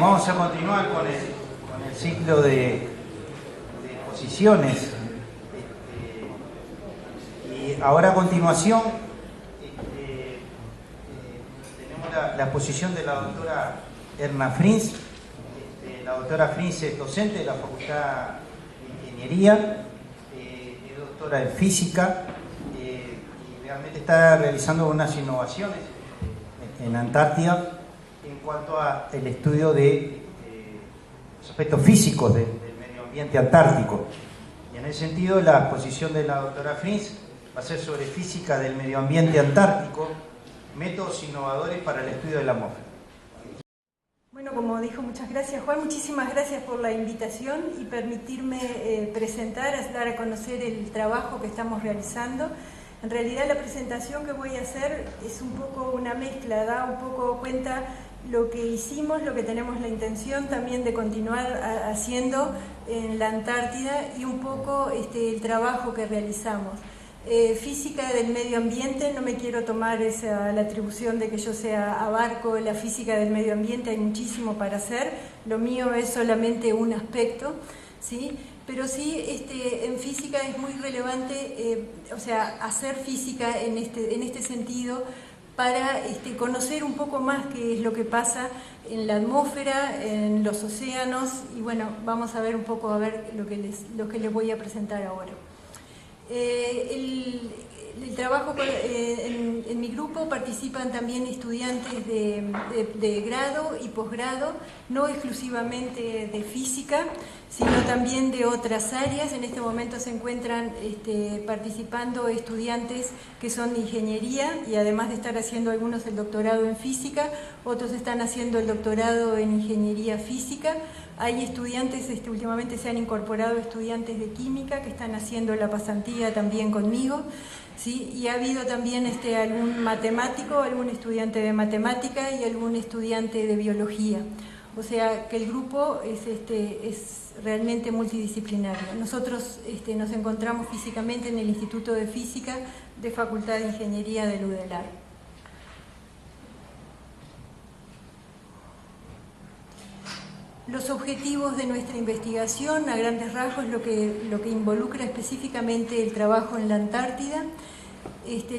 Bien, vamos a continuar con el ciclo de exposiciones. Y ahora a continuación tenemos la exposición de la doctora Erna Frins. La doctora Frins es docente de la Facultad de Ingeniería, es doctora en física y realmente está realizando unas innovaciones en Antártida en cuanto al estudio de los aspectos físicos del medio ambiente antártico. Y en ese sentido, la exposición de la doctora Frins va a ser sobre física del medio ambiente antártico, métodos innovadores para el estudio de la atmósfera. Bueno, como dijo, muchas gracias Juan, muchísimas gracias por la invitación y permitirme presentar, dar a conocer el trabajo que estamos realizando. En realidad la presentación que voy a hacer es un poco una mezcla, da un poco cuenta lo que hicimos, lo que tenemos la intención también de continuar haciendo en la Antártida y un poco el trabajo que realizamos. Física del medio ambiente, no me quiero tomar la atribución de que yo abarco la física del medio ambiente, hay muchísimo para hacer, lo mío es solamente un aspecto, ¿sí? Pero sí, en física es muy relevante, hacer física en este sentido para les un poco más qué es lo que pasa en la atmósfera, en los océanos, y bueno, vamos a ver un poco lo que les voy a presentar ahora. El trabajo en mi grupo participan también estudiantes de grado y posgrado, no exclusivamente de física, sino también de otras áreas. En este momento se encuentran participando estudiantes que son de ingeniería y además de estar haciendo algunos el doctorado en física, otros están haciendo el doctorado en ingeniería física. Hay estudiantes, últimamente se han incorporado estudiantes de química que están haciendo la pasantía también conmigo, ¿sí? Y ha habido también algún matemático, algún estudiante de matemática y algún estudiante de biología. O sea que el grupo es realmente multidisciplinario. Nosotros nos encontramos físicamente en el Instituto de Física de Facultad de Ingeniería del UDELAR. Los objetivos de nuestra investigación, a grandes rasgos, lo que involucra específicamente el trabajo en la Antártida.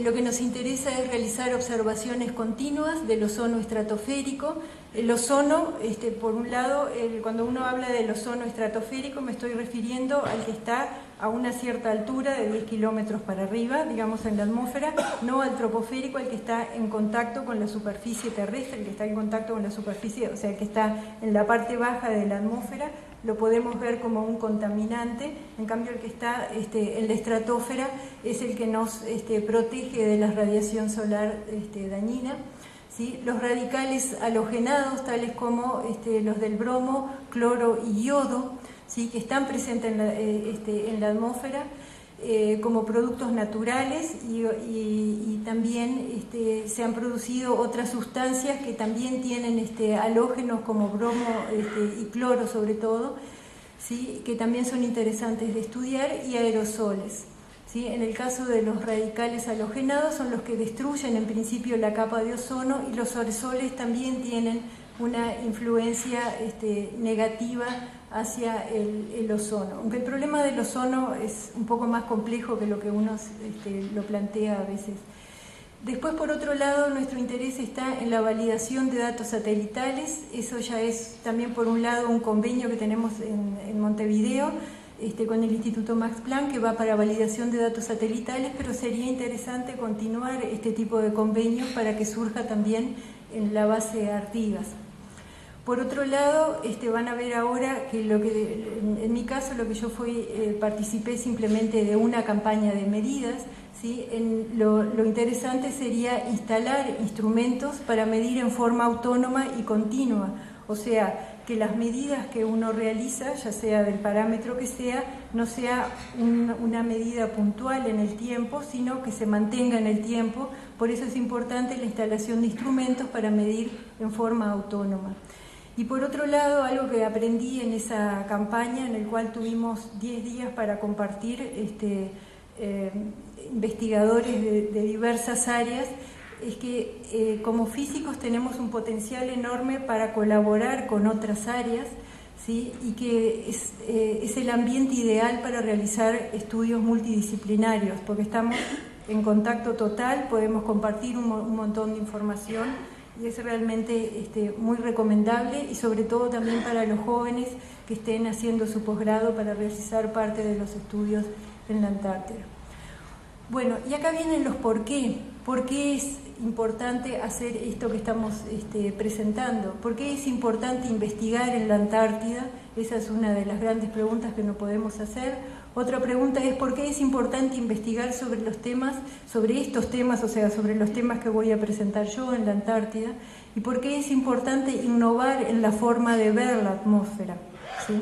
Lo que nos interesa es realizar observaciones continuas del ozono estratosférico. El ozono, por un lado, cuando uno habla del ozono estratosférico me estoy refiriendo al que está a una cierta altura de 10 kilómetros para arriba, digamos en la atmósfera, no al troposférico, al que está en contacto con la superficie terrestre, el que está en contacto con la superficie, o sea, el que está en la parte baja de la atmósfera, lo podemos ver como un contaminante. En cambio el que está en la estratosfera es el que nos protege de la radiación solar dañina, ¿sí? Los radicales halogenados, tales como los del bromo, cloro y yodo, ¿sí? Que están presentes en la atmósfera como productos naturales y también se han producido otras sustancias que también tienen halógenos como bromo y cloro sobre todo, ¿sí? Que también son interesantes de estudiar, y aerosoles, ¿sí? En el caso de los radicales halogenados son los que destruyen en principio la capa de ozono, y los aerosoles también tienen una influencia negativa hacia el ozono. Aunque el problema del ozono es un poco más complejo que lo que uno lo plantea a veces. Después, por otro lado, nuestro interés está en la validación de datos satelitales. Eso ya es también, por un lado, un convenio que tenemos en Montevideo con el Instituto Max Planck, que va para validación de datos satelitales, pero sería interesante continuar este tipo de convenios para que surja también en la base Artigas. Por otro lado, van a ver ahora que en mi caso lo que yo participé simplemente de una campaña de medidas, ¿sí? Lo interesante sería instalar instrumentos para medir en forma autónoma y continua, o sea, que las medidas que uno realiza, ya sea del parámetro que sea, no sea una medida puntual en el tiempo, sino que se mantenga en el tiempo. Por eso es importante la instalación de instrumentos para medir en forma autónoma. Y por otro lado, algo que aprendí en esa campaña, en el cual tuvimos 10 días para compartir investigadores de diversas áreas, es que como físicos tenemos un potencial enorme para colaborar con otras áreas, ¿sí? Y que es el ambiente ideal para realizar estudios multidisciplinarios, porque estamos en contacto total, podemos compartir un montón de información y es realmente muy recomendable, y sobre todo también para los jóvenes que estén haciendo su posgrado para realizar parte de los estudios en la Antártida. Bueno, y acá vienen los por qué. ¿Por qué es importante hacer esto que estamos presentando? ¿Por qué es importante investigar en la Antártida? Esa es una de las grandes preguntas que no podemos hacer. Otra pregunta es ¿por qué es importante investigar sobre estos temas, o sea, sobre los temas que voy a presentar yo en la Antártida? ¿Y por qué es importante innovar en la forma de ver la atmósfera? ¿Sí?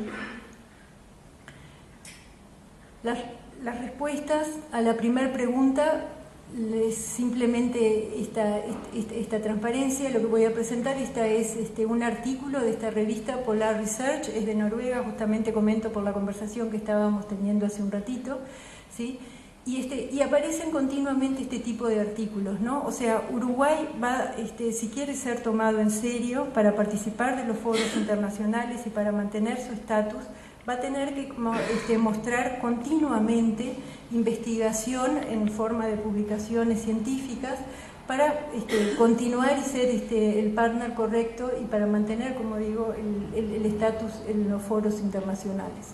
Las respuestas a la primera pregunta es simplemente esta transparencia. Lo que voy a presentar es un artículo de esta revista Polar Research, es de Noruega, justamente comento por la conversación que estábamos teniendo hace un ratito, ¿sí? Y aparecen continuamente este tipo de artículos, ¿no? O sea, Uruguay va, si quiere ser tomado en serio para participar de los foros internacionales y para mantener su estatus, va a tener que mostrar continuamente investigación en forma de publicaciones científicas para continuar y ser el partner correcto y para mantener, como digo, el estatus en los foros internacionales.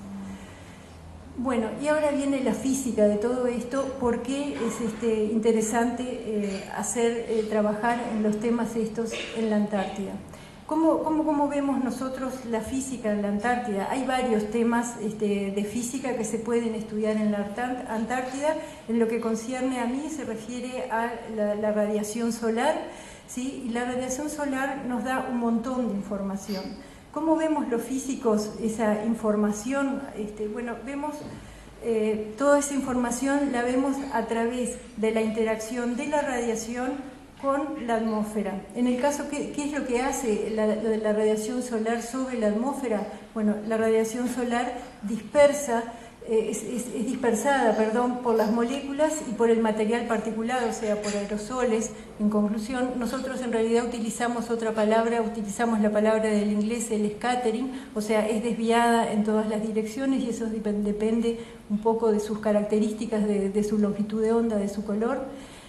Bueno, y ahora viene la física de todo esto. ¿Por qué es interesante trabajar en los temas estos en la Antártida? ¿Cómo vemos nosotros la física en la Antártida? Hay varios temas de física que se pueden estudiar en la Antártida. En lo que concierne a mí se refiere a la radiación solar, ¿sí? Y la radiación solar nos da un montón de información. ¿Cómo vemos los físicos esa información? Bueno, vemos toda esa información, la vemos a través de la interacción de la radiación con la atmósfera. En el caso, ¿qué es lo que hace la radiación solar sobre la atmósfera? Bueno, la radiación solar es dispersada por las moléculas y por el material particular, o sea, por aerosoles. En conclusión, nosotros en realidad utilizamos la palabra del inglés, el scattering, o sea, es desviada en todas las direcciones, y eso depende un poco de sus características, de su longitud de onda, de su color.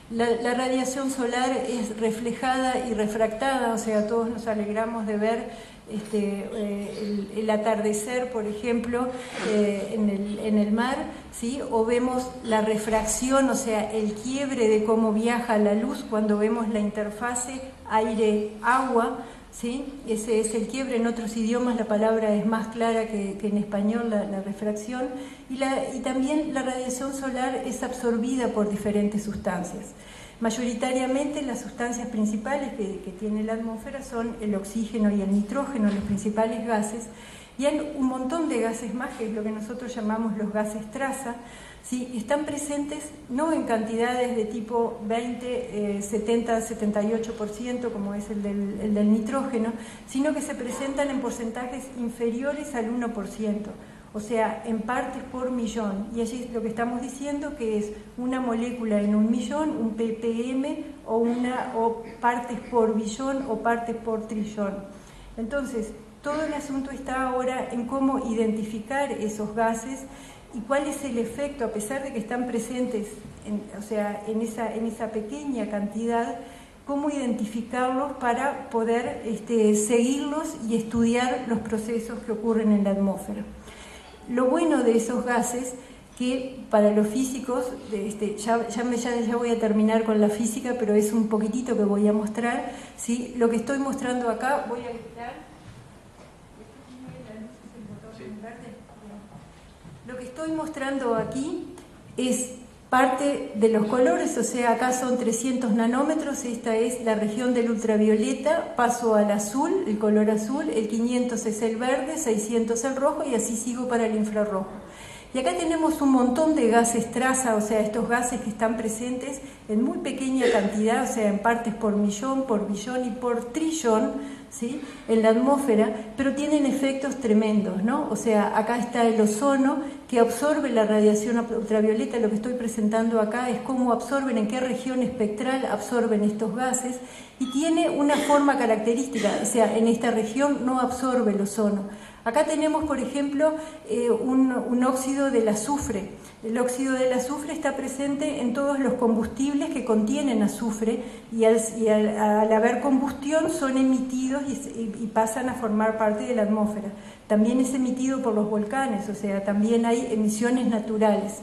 La radiación solar es reflejada y refractada, o sea, todos nos alegramos de ver el atardecer, por ejemplo, en el mar, ¿sí? O vemos la refracción, o sea, el quiebre de cómo viaja la luz cuando vemos la interfase aire-agua, ¿sí? Ese es el quiebre. En otros idiomas la palabra es más clara que en español, la refracción. Y también la radiación solar es absorbida por diferentes sustancias. Mayoritariamente las sustancias principales que tiene la atmósfera son el oxígeno y el nitrógeno, los principales gases, y hay un montón de gases más, que es lo que nosotros llamamos los gases traza, ¿sí? Están presentes no en cantidades de tipo 20, 70, 78%, como es el del nitrógeno, sino que se presentan en porcentajes inferiores al 1%. O sea, en partes por millón. Y allí lo que estamos diciendo que es una molécula en 1.000.000, un ppm, o partes por billón o partes por trillón. Entonces, todo el asunto está ahora en cómo identificar esos gases y cuál es el efecto, a pesar de que están presentes en esa pequeña cantidad, cómo identificarlos para poder seguirlos y estudiar los procesos que ocurren en la atmósfera. Lo bueno de esos gases, que para los físicos, ya voy a terminar con la física, pero es un poquitito que voy a mostrar, ¿sí? Lo que estoy mostrando acá, voy a quitar. Lo que estoy mostrando aquí es parte de los colores, o sea, acá son 300 nanómetros, esta es la región del ultravioleta, paso al azul, el color azul, el 500 es el verde, 600 el rojo, y así sigo para el infrarrojo. Y acá tenemos un montón de gases traza, o sea, estos gases que están presentes en muy pequeña cantidad, o sea, en partes por millón, por billón y por trillón, ¿sí?, en la atmósfera, pero tienen efectos tremendos, ¿no? O sea, acá está el ozono que absorbe la radiación ultravioleta. Lo que estoy presentando acá es cómo absorben, en qué región espectral absorben estos gases, y tiene una forma característica, o sea, en esta región no absorbe el ozono. Acá tenemos, por ejemplo, un óxido del azufre. El óxido del azufre está presente en todos los combustibles que contienen azufre, y al haber combustión son emitidos y pasan a formar parte de la atmósfera. También es emitido por los volcanes, o sea, también hay emisiones naturales.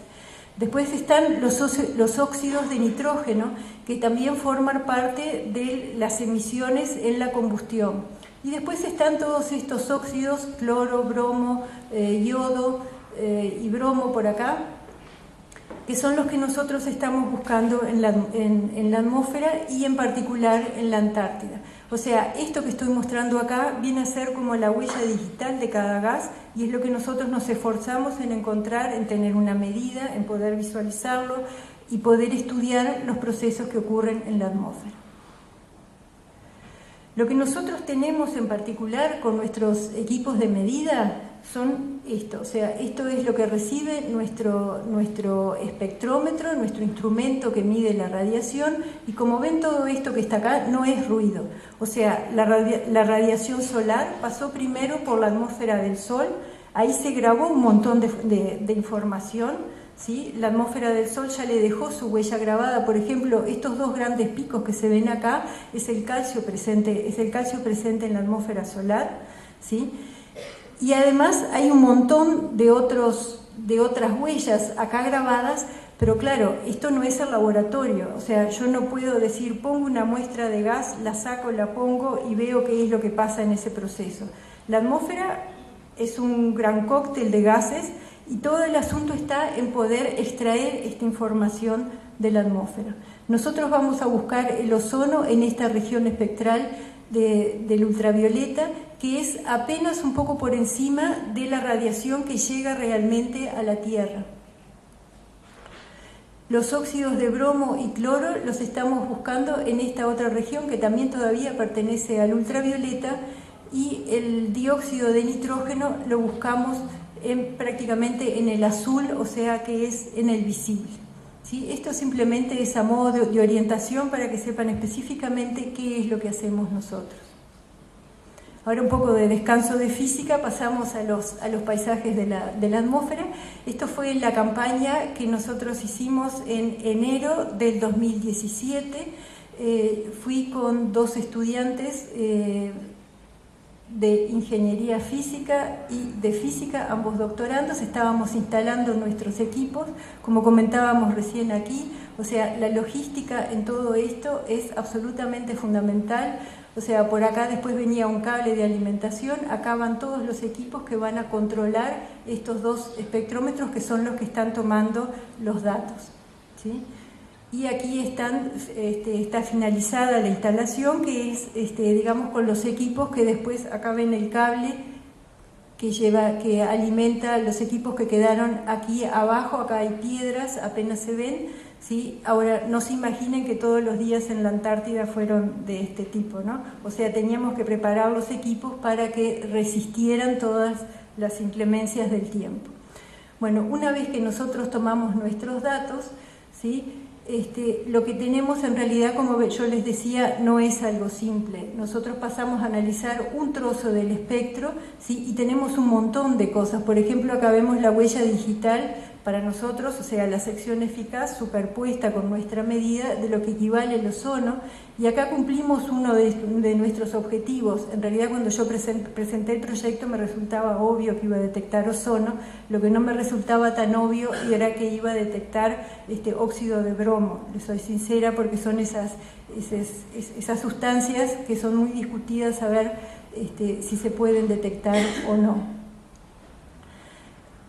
Después están los óxidos de nitrógeno, que también forman parte de las emisiones en la combustión. Y después están todos estos óxidos, cloro, bromo, yodo y bromo por acá, que son los que nosotros estamos buscando en la atmósfera y en particular en la Antártida. O sea, esto que estoy mostrando acá viene a ser como la huella digital de cada gas, y es lo que nosotros nos esforzamos en encontrar, en tener una medida, en poder visualizarlo y poder estudiar los procesos que ocurren en la atmósfera. Lo que nosotros tenemos en particular con nuestros equipos de medida son esto, o sea, esto es lo que recibe nuestro espectrómetro, nuestro instrumento que mide la radiación, y como ven, todo esto que está acá no es ruido. O sea, la radiación solar pasó primero por la atmósfera del Sol, ahí se grabó un montón de información, ¿sí? La atmósfera del Sol ya le dejó su huella grabada. Por ejemplo, estos dos grandes picos que se ven acá es el calcio presente en la atmósfera solar, ¿sí? Y además hay un montón de otras huellas acá grabadas, pero claro, esto no es el laboratorio. O sea, yo no puedo decir, pongo una muestra de gas, la saco, la pongo y veo qué es lo que pasa en ese proceso. La atmósfera es un gran cóctel de gases, y todo el asunto está en poder extraer esta información de la atmósfera. Nosotros vamos a buscar el ozono en esta región espectral del ultravioleta, que es apenas un poco por encima de la radiación que llega realmente a la Tierra. Los óxidos de bromo y cloro los estamos buscando en esta otra región que también todavía pertenece al ultravioleta, y el dióxido de nitrógeno lo buscamos prácticamente en el azul, o sea que es en el visible, ¿sí? Esto simplemente es a modo de orientación para que sepan específicamente qué es lo que hacemos nosotros. Ahora un poco de descanso de física, pasamos a los paisajes de la atmósfera. Esto fue la campaña que nosotros hicimos en enero del 2017. Fui con dos estudiantes de ingeniería física y de física, ambos doctorandos. Estábamos instalando nuestros equipos, como comentábamos recién aquí. O sea, la logística en todo esto es absolutamente fundamental. O sea, por acá después venía un cable de alimentación, acá van todos los equipos que van a controlar estos dos espectrómetros, que son los que están tomando los datos, ¿sí? Y aquí está finalizada la instalación, que es, digamos, con los equipos que después acá ven el cable que alimenta los equipos que quedaron aquí abajo. Acá hay piedras, apenas se ven, ¿sí? Ahora, no se imaginen que todos los días en la Antártida fueron de este tipo, ¿no? O sea, teníamos que preparar los equipos para que resistieran todas las inclemencias del tiempo. Bueno, una vez que nosotros tomamos nuestros datos, ¿sí? Lo que tenemos en realidad, como yo les decía, no es algo simple. Nosotros pasamos a analizar un trozo del espectro, ¿sí? Y tenemos un montón de cosas. Por ejemplo, acá vemos la huella digital para nosotros, o sea, la sección eficaz superpuesta con nuestra medida de lo que equivale el ozono, y acá cumplimos uno de nuestros objetivos. En realidad, cuando yo presenté el proyecto me resultaba obvio que iba a detectar ozono. Lo que no me resultaba tan obvio era que iba a detectar óxido de bromo. Les soy sincera, porque son esas sustancias que son muy discutidas a ver si se pueden detectar o no.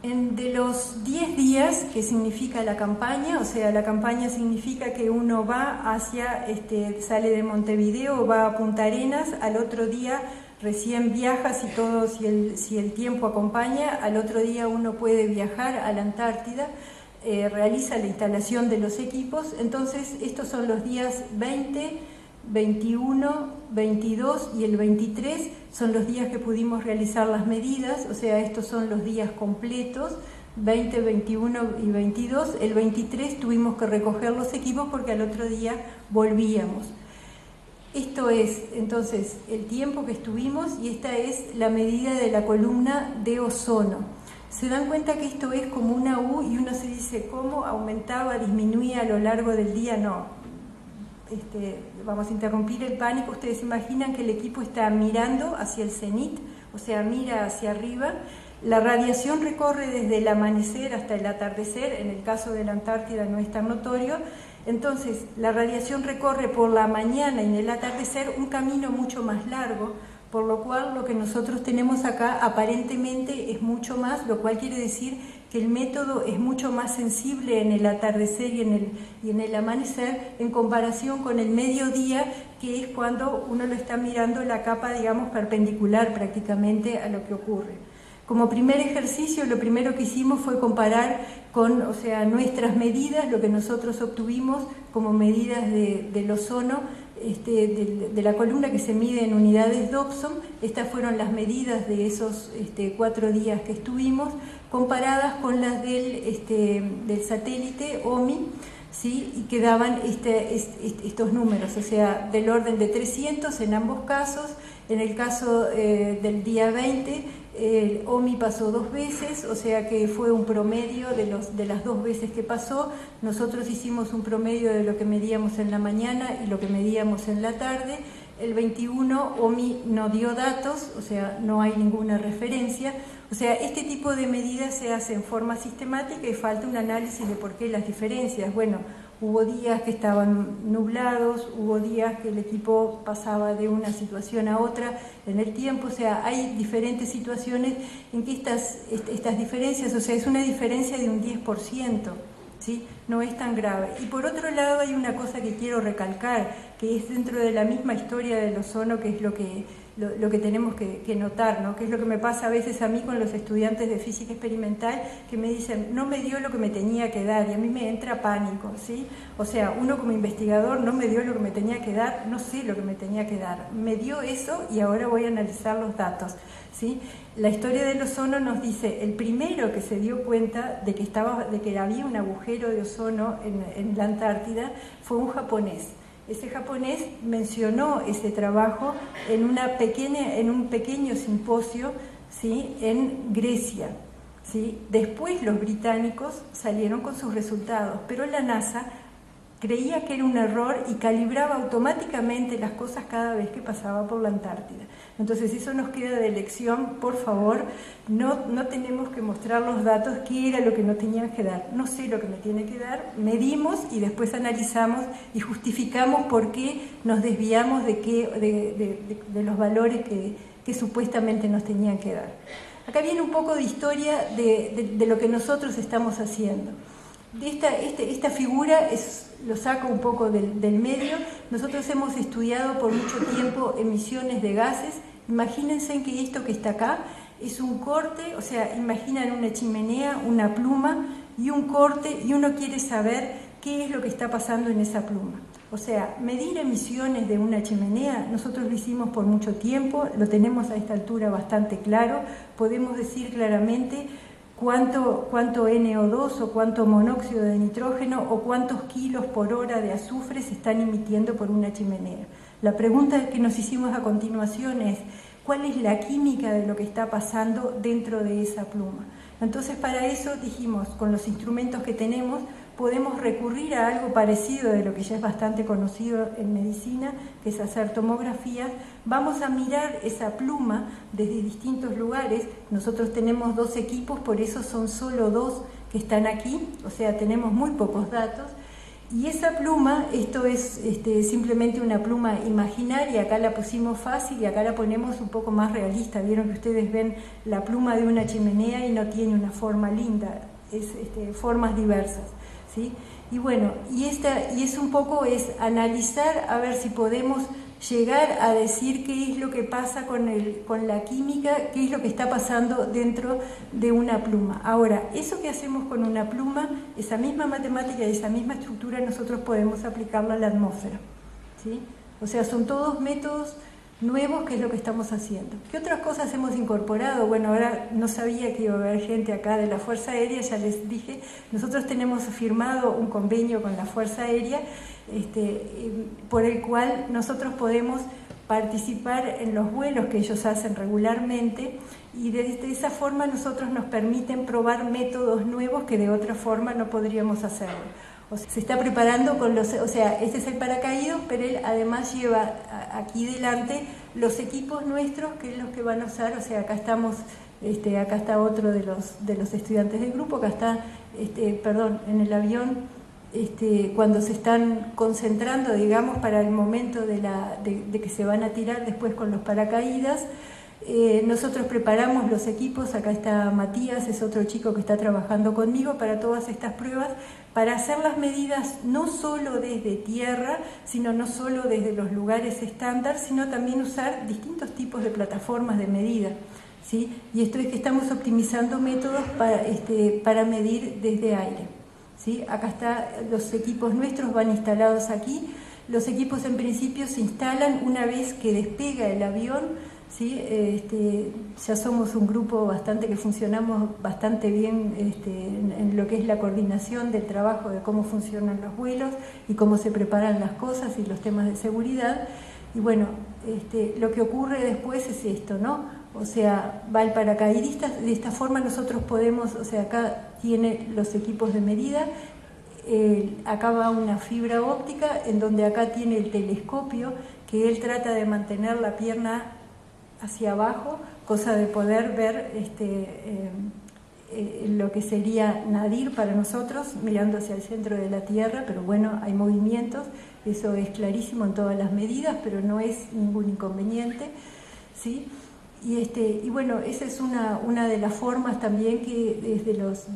De los 10 días que significa la campaña, o sea, la campaña significa que uno va sale de Montevideo, va a Punta Arenas, al otro día recién viaja, si el tiempo acompaña, al otro día uno puede viajar a la Antártida, realiza la instalación de los equipos. Entonces estos son los días 20, 21, 22 y el 23 son los días que pudimos realizar las medidas, o sea, estos son los días completos, 20, 21 y 22. El 23 tuvimos que recoger los equipos porque al otro día volvíamos. Esto es, entonces, el tiempo que estuvimos y esta es la medida de la columna de ozono. ¿Se dan cuenta que esto es como una U y uno se dice cómo aumentaba, disminuía a lo largo del día? No. Vamos a interrumpir el pánico. Ustedes imaginan que el equipo está mirando hacia el cenit, o sea, mira hacia arriba. La radiación recorre desde el amanecer hasta el atardecer, en el caso de la Antártida no es tan notorio. Entonces, la radiación recorre por la mañana y en el atardecer un camino mucho más largo, por lo cual lo que nosotros tenemos acá aparentemente es mucho más, lo cual quiere decir que el método es mucho más sensible en el atardecer y en el amanecer en comparación con el mediodía, que es cuando uno lo está mirando la capa, digamos, perpendicular prácticamente a lo que ocurre. Como primer ejercicio, lo primero que hicimos fue comparar con, o sea, nuestras medidas, lo que nosotros obtuvimos como medidas del ozono, de la columna que se mide en unidades Dobson. Estas fueron las medidas de esos 4 días que estuvimos, comparadas con las del satélite OMI, ¿sí? Y que daban estos números, o sea, del orden de 300 en ambos casos. En el caso del día 20, el OMI pasó 2 veces, o sea que fue un promedio de las 2 veces que pasó. Nosotros hicimos un promedio de lo que medíamos en la mañana y lo que medíamos en la tarde. El 21 OMI no dio datos, o sea, no hay ninguna referencia. O sea, este tipo de medidas se hace en forma sistemática y falta un análisis de por qué las diferencias. Bueno, hubo días que estaban nublados, hubo días que el equipo pasaba de una situación a otra en el tiempo, o sea, hay diferentes situaciones en que estas diferencias, o sea, es una diferencia de un 10%, ¿sí? No es tan grave. Y por otro lado hay una cosa que quiero recalcar, que es dentro de la misma historia del ozono, que es lo que tenemos que notar, ¿no? Que es lo que me pasa a veces a mí con los estudiantes de física experimental, que me dicen, no me dio lo que me tenía que dar, y a mí me entra pánico, ¿sí? O sea, uno como investigador no me dio lo que me tenía que dar, no sé lo que me tenía que dar, me dio eso y ahora voy a analizar los datos, ¿sí? La historia del ozono nos dice, el primero que se dio cuenta de que había un agujero de ozono en la Antártida fue un japonés. Ese japonés mencionó ese trabajo en un pequeño simposio, ¿sí? En Grecia, ¿sí? Después los británicos salieron con sus resultados, pero la NASA creía que era un error y calibraba automáticamente las cosas cada vez que pasaba por la Antártida. Entonces eso nos queda de lección, por favor, no tenemos que mostrar los datos, qué era lo que nos tenían que dar. No sé lo que me tiene que dar, medimos y después analizamos y justificamos por qué nos desviamos de los valores que supuestamente nos tenían que dar. Acá viene un poco de historia de lo que nosotros estamos haciendo. Esta figura lo saco un poco del medio. Nosotros hemos estudiado por mucho tiempo emisiones de gases. Imagínense que esto que está acá es un corte, o sea, imaginan una chimenea, una pluma y un corte, y uno quiere saber qué es lo que está pasando en esa pluma. O sea, medir emisiones de una chimenea, nosotros lo hicimos por mucho tiempo, lo tenemos a esta altura bastante claro, podemos decir claramente cuánto NO2 o cuánto monóxido de nitrógeno o cuántos kilos por hora de azufre se están emitiendo por una chimenea. La pregunta que nos hicimos a continuación es, ¿cuál es la química de lo que está pasando dentro de esa pluma? Entonces, para eso dijimos, con los instrumentos que tenemos, podemos recurrir a algo parecido de lo que ya es bastante conocido en medicina, que es hacer tomografías. Vamos a mirar esa pluma desde distintos lugares. Nosotros tenemos 2 equipos, por eso son solo 2 que están aquí, o sea, tenemos muy pocos datos. Y esa pluma, esto es simplemente una pluma imaginaria, acá la pusimos fácil y acá la ponemos un poco más realista. Vieron que ustedes ven la pluma de una chimenea y no tiene una forma linda, es formas diversas, ¿sí? Y bueno, y es un poco analizar a ver si podemos llegar a decir qué es lo que pasa con la química, qué es lo que está pasando dentro de una pluma. Ahora, eso que hacemos con una pluma, esa misma matemática y esa misma estructura, nosotros podemos aplicarla a la atmósfera, ¿sí? O sea, son todos métodos nuevos, que es lo que estamos haciendo. ¿Qué otras cosas hemos incorporado? Bueno, ahora no sabía que iba a haber gente acá de la Fuerza Aérea, ya les dije, nosotros tenemos firmado un convenio con la Fuerza Aérea por el cual nosotros podemos participar en los vuelos que ellos hacen regularmente, y de esa forma nosotros nos permiten probar métodos nuevos que de otra forma no podríamos hacerlo. O sea, se está preparando con este es el paracaídas, pero él además lleva aquí delante los equipos nuestros, que es los que van a usar. O sea, acá estamos, acá está otro de los estudiantes del grupo, acá está, en el avión, cuando se están concentrando, digamos, para el momento de que se van a tirar después con los paracaídas. Nosotros preparamos los equipos, acá está Matías, es otro chico que está trabajando conmigo para todas estas pruebas, para hacer las medidas no solo desde tierra, sino no solo desde los lugares estándar, sino también usar distintos tipos de plataformas de medida, ¿sí? Y esto es que estamos optimizando métodos para medir desde aire, ¿sí? Acá está, los equipos nuestros van instalados aquí. Los equipos en principio se instalan una vez que despega el avión, ¿sí? Ya somos un grupo que funcionamos bastante bien en lo que es la coordinación del trabajo de cómo funcionan los vuelos y cómo se preparan las cosas y los temas de seguridad. Y bueno, lo que ocurre después es esto, ¿no? O sea, va el paracaidista, de esta forma nosotros podemos, o sea, acá tiene los equipos de medida, acá va una fibra óptica, en donde acá tiene el telescopio, que él trata de mantener la pierna hacia abajo, cosa de poder ver lo que sería nadir para nosotros, mirando hacia el centro de la Tierra, pero bueno, hay movimientos, eso es clarísimo en todas las medidas, pero no es ningún inconveniente, ¿sí? Y bueno, esa es una de las formas también que es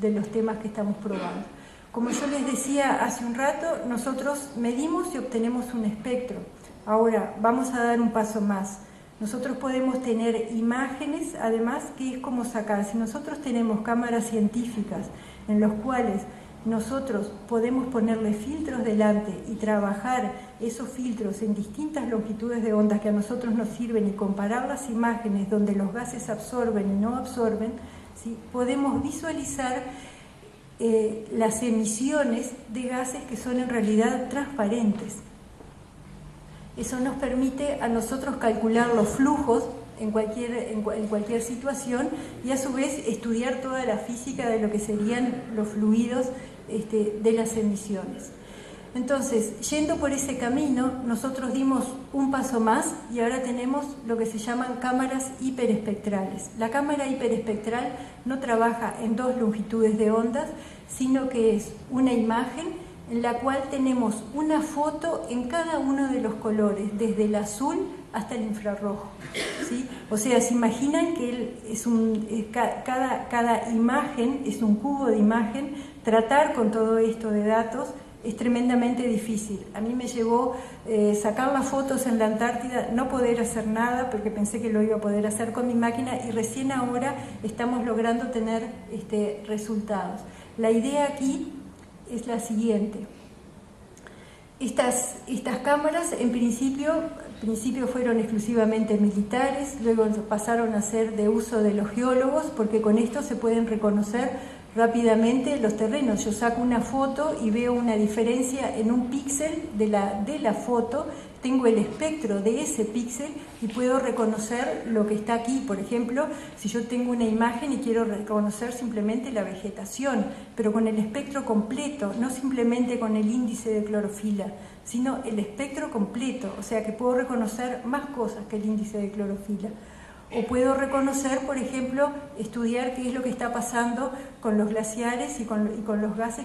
de los temas que estamos probando. Como yo les decía hace un rato, nosotros medimos y obtenemos un espectro. Ahora, vamos a dar un paso más. Nosotros podemos tener imágenes, además, que es como sacar. Si nosotros tenemos cámaras científicas en los cuales nosotros podemos ponerle filtros delante y trabajar esos filtros en distintas longitudes de ondas que a nosotros nos sirven, y comparar las imágenes donde los gases absorben y no absorben, ¿sí? Podemos visualizar las emisiones de gases que son en realidad transparentes. Eso nos permite a nosotros calcular los flujos en cualquier situación, y a su vez estudiar toda la física de lo que serían los fluidos de las emisiones. Entonces, yendo por ese camino, nosotros dimos un paso más y ahora tenemos lo que se llaman cámaras hiperespectrales. La cámara hiperespectral no trabaja en dos longitudes de ondas, sino que es una imagen en la cual tenemos una foto en cada uno de los colores, desde el azul hasta el infrarrojo, ¿sí? O sea, se imaginan que cada imagen es un cubo de imagen. Tratar con todo esto de datos es tremendamente difícil. A mí me llevó sacar las fotos en la Antártida, no poder hacer nada, porque pensé que lo iba a poder hacer con mi máquina, y recién ahora estamos logrando tener resultados. La idea aquí es la siguiente. Estas cámaras en principio fueron exclusivamente militares, luego pasaron a ser de uso de los geólogos, porque con esto se pueden reconocer rápidamente los terrenos. Yo saco una foto y veo una diferencia en un píxel de la foto, tengo el espectro de ese píxel y puedo reconocer lo que está aquí. Por ejemplo, si yo tengo una imagen y quiero reconocer simplemente la vegetación, pero con el espectro completo, no simplemente con el índice de clorofila, sino el espectro completo, o sea que puedo reconocer más cosas que el índice de clorofila. O puedo reconocer, por ejemplo, estudiar qué es lo que está pasando con los glaciares y con los gases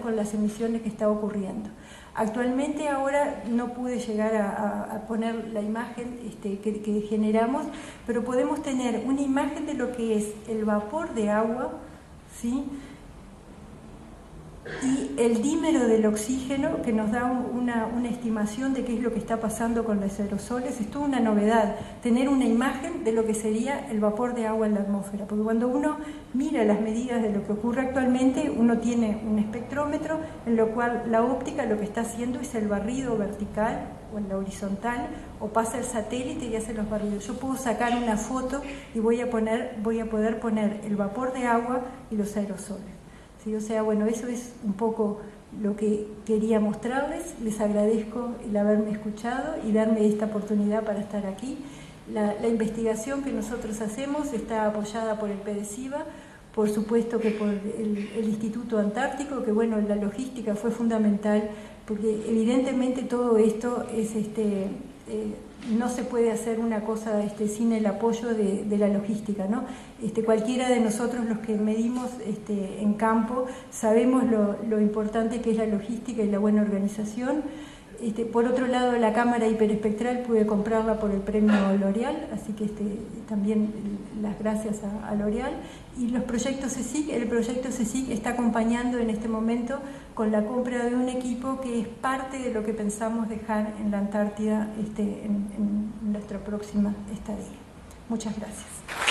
con las emisiones que está ocurriendo. Actualmente ahora no pude llegar a poner la imagen que generamos, pero podemos tener una imagen de lo que es el vapor de agua, ¿sí? Y y el dímero del oxígeno, que nos da una estimación de qué es lo que está pasando con los aerosoles. Es toda una novedad tener una imagen de lo que sería el vapor de agua en la atmósfera, porque cuando uno mira las medidas de lo que ocurre actualmente, uno tiene un espectrómetro en lo cual la óptica lo que está haciendo es el barrido vertical o en la horizontal, o pasa el satélite y hace los barridos. Yo puedo sacar una foto y voy a poder poner el vapor de agua y los aerosoles. ¿Sí? O sea, bueno, eso es un poco lo que quería mostrarles. Les agradezco el haberme escuchado y darme esta oportunidad para estar aquí. La investigación que nosotros hacemos está apoyada por el PDCIVA, por supuesto que por el Instituto Antártico, que bueno, la logística fue fundamental, porque evidentemente todo esto es no se puede hacer una cosa sin el apoyo de la logística, ¿no? Cualquiera de nosotros, los que medimos en campo, sabemos lo importante que es la logística y la buena organización. Por otro lado, la cámara hiperespectral pude comprarla por el premio L'Oréal, así que también las gracias a L'Oréal. Y los proyectos CSIC, el proyecto CSIC está acompañando en este momento con la compra de un equipo que es parte de lo que pensamos dejar en la Antártida en nuestra próxima estadía. Muchas gracias.